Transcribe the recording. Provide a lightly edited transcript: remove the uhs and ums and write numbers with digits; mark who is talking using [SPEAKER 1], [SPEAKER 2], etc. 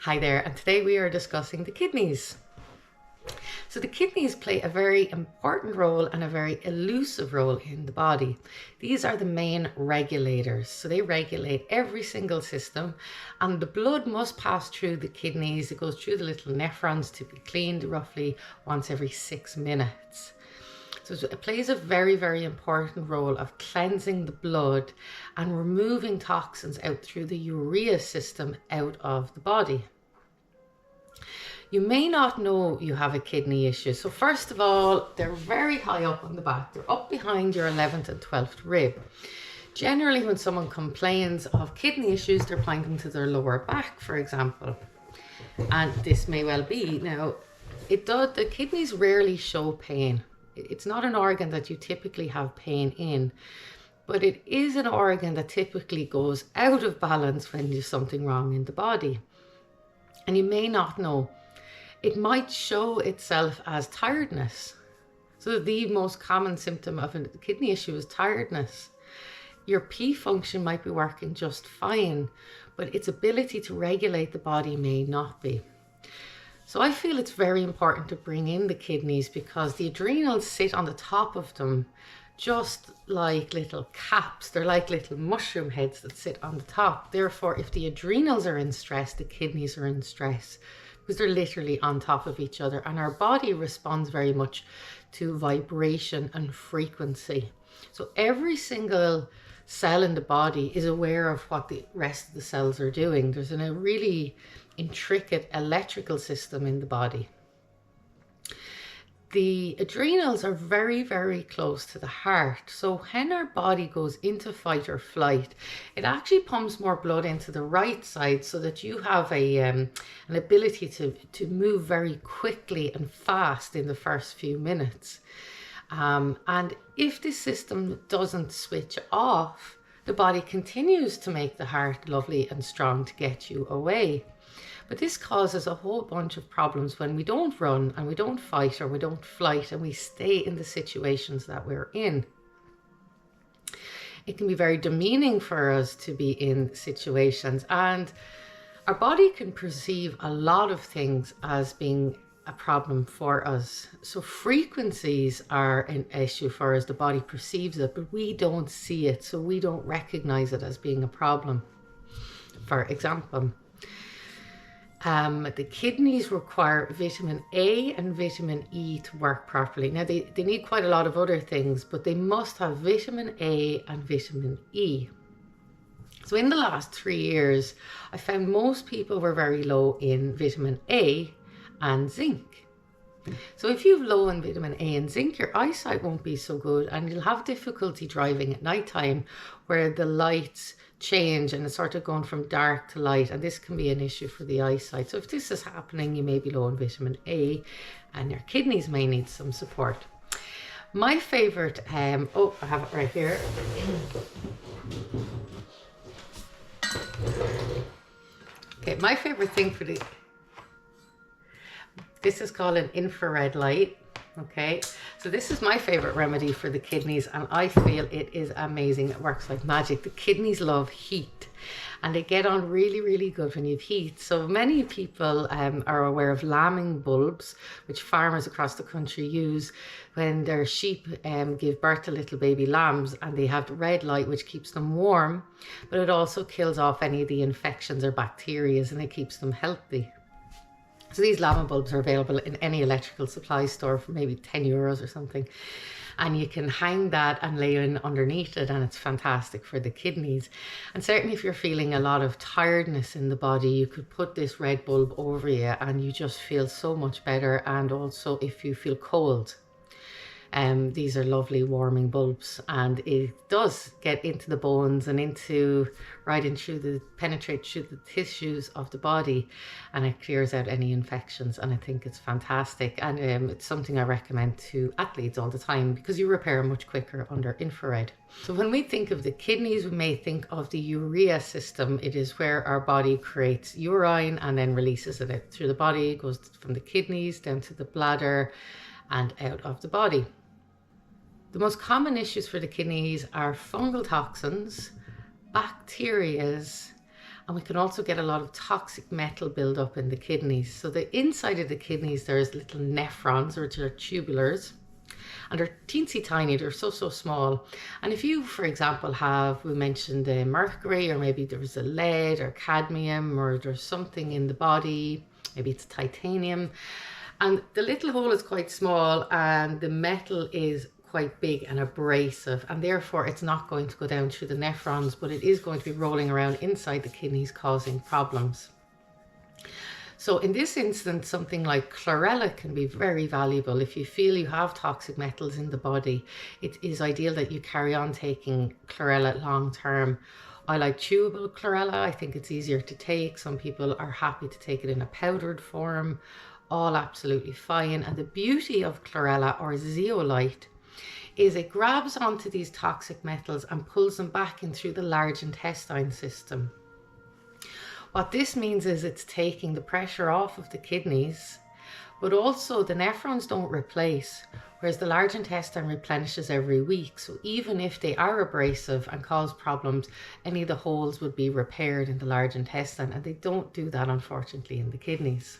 [SPEAKER 1] Hi there, and today we are discussing the kidneys. So the kidneys play a very important role and a very elusive role in the body. These are the main regulators. So they regulate every single system, and the blood must pass through the kidneys. It goes through the little nephrons to be cleaned roughly once every 6 minutes. So it plays a very, very important role of cleansing the blood and removing toxins out through the urea system out of the body. You may not know you have a kidney issue. So first of all, they're very high up on the back. They're up behind your 11th and 12th rib. Generally, when someone complains of kidney issues, they're pointing to their lower back, for example. And this may well be. Now, the kidneys rarely show pain. It's not an organ that you typically have pain in, but it is an organ that typically goes out of balance when there's something wrong in the body. And you may not know. It might show itself as tiredness. So the most common symptom of a kidney issue is tiredness. Your P function might be working just fine, but its ability to regulate the body may not be. So I feel it's very important to bring in the kidneys because the adrenals sit on the top of them just like little caps. They're like little mushroom heads that sit on the top. Therefore, if the adrenals are in stress, the kidneys are in stress because they're literally on top of each other. And our body responds very much to vibration and frequency. So every single cell in the body is aware of what the rest of the cells are doing. There's a really intricate electrical system in the body. The adrenals are very, very close to the heart. So when our body goes into fight or flight, it actually pumps more blood into the right side so that you have an ability to move very quickly and fast in the first few minutes. And if this system doesn't switch off, the body continues to make the heart lovely and strong to get you away. But this causes a whole bunch of problems when we don't run and we don't fight or we don't flight and we stay in the situations that we're in. It can be very demeaning for us to be in situations, and our body can perceive a lot of things as being a problem for us. So frequencies are an issue for us. The body perceives it, but we don't see it, so we don't recognize it as being a problem. For example, the kidneys require vitamin A and vitamin E to work properly. Now, they need quite a lot of other things, but they must have vitamin A and vitamin E. So in the last 3 years, I found most people were very low in vitamin A and zinc. So if you have low in vitamin A and zinc, your eyesight won't be so good and you'll have difficulty driving at nighttime where the lights change and it's sort of going from dark to light, and this can be an issue for the eyesight. So if this is happening, you may be low in vitamin A and your kidneys may need some support. My favorite, I have it right here. Okay, my favorite thing for this is called an infrared light. Okay, so this is my favorite remedy for the kidneys, and I feel it is amazing. It works like magic. The kidneys love heat and they get on really, really good when you have heat. So many people are aware of lambing bulbs, which farmers across the country use when their sheep give birth to little baby lambs, and they have the red light which keeps them warm, but it also kills off any of the infections or bacteria and it keeps them healthy. So these lambing bulbs are available in any electrical supply store for maybe 10 euros or something. And you can hang that and lay in underneath it, and it's fantastic for the kidneys. And certainly if you're feeling a lot of tiredness in the body, you could put this red bulb over you and you just feel so much better. And also if you feel cold, these are lovely warming bulbs, and it does get into the bones and penetrate through the tissues of the body, and it clears out any infections, and I think it's fantastic. And it's something I recommend to athletes all the time because you repair much quicker under infrared. So when we think of the kidneys, we may think of the urea system. It is where our body creates urine and then releases it out through the body. It goes from the kidneys down to the bladder and out of the body. The most common issues for the kidneys are fungal toxins, bacteria, And we can also get a lot of toxic metal buildup in the kidneys. So the inside of the kidneys, there's little nephrons, which are tubulars, and they're teensy tiny, they're so small. And if you, for example, have, we mentioned the mercury, or maybe there's a lead or cadmium, or there's something in the body, maybe it's titanium, and the little hole is quite small and the metal is quite big and abrasive, and therefore it's not going to go down through the nephrons, but it is going to be rolling around inside the kidneys causing problems. So in this instance, something like chlorella can be very valuable. If you feel you have toxic metals in the body, it is ideal that you carry on taking chlorella long term. I like chewable chlorella. I think it's easier to take. Some people are happy to take it in a powdered form. All absolutely fine. And the beauty of chlorella, or zeolite, is it grabs onto these toxic metals and pulls them back in through the large intestine system. What this means is it's taking the pressure off of the kidneys, but also the nephrons don't replace, whereas the large intestine replenishes every week. So even if they are abrasive and cause problems, any of the holes would be repaired in the large intestine, and they don't do that, unfortunately, in the kidneys.